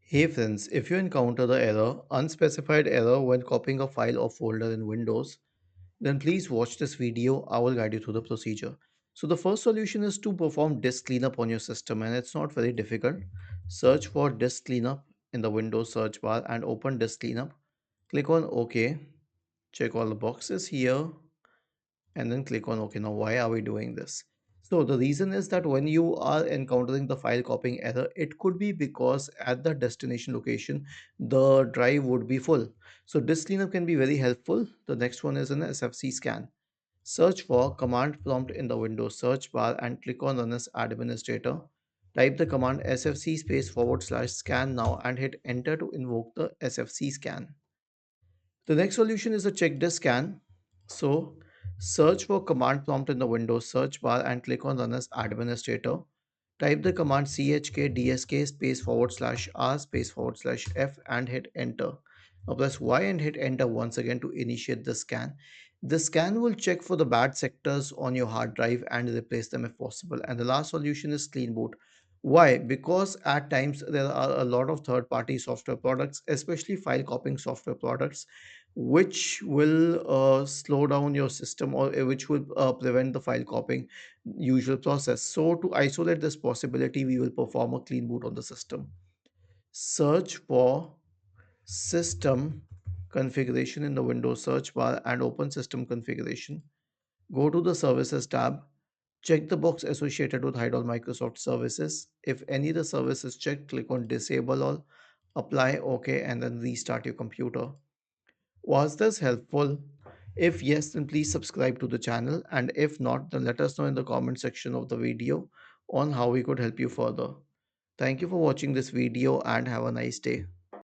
Hey friends, if you encounter the error, unspecified error when copying a file or folder in Windows, then please watch this video. I will guide you through the procedure. So the first solution is to perform disk cleanup on your system, and it's not very difficult. Search for disk cleanup in the Windows search bar and open disk cleanup. Click on OK. Check all the boxes here and then click on OK. Now, why are we doing this? So the reason is that when you are encountering the file copying error, it could be because at the destination location, the drive would be full. So disk cleanup can be very helpful. The next one is an SFC scan. Search for command prompt in the Windows search bar and click on run as administrator. Type the command sfc space forward slash scan now and hit enter to invoke the SFC scan. The next solution is a check disk scan. So search for command prompt in the Windows search bar and click on run as administrator. Type the command chkdsk space forward slash r space forward slash f and hit enter. Now press Y and hit enter once again to initiate the scan. The scan will check for the bad sectors on your hard drive and replace them if possible. And the last solution is clean boot. Why? Because at times there are a lot of third party software products, especially file copying software products, which will slow down your system or which will prevent the file copying usual process. So to isolate this possibility, we will perform a clean boot on the system. Search for system configuration in the Windows search bar and open system configuration. Go to the services tab. Check the box associated with hide all Microsoft services. If any of the service is checked, click on disable all, apply OK, and then restart your computer. Was this helpful? If yes, then please subscribe to the channel, and if not, then let us know in the comment section of the video on how we could help you further. Thank you for watching this video and have a nice day.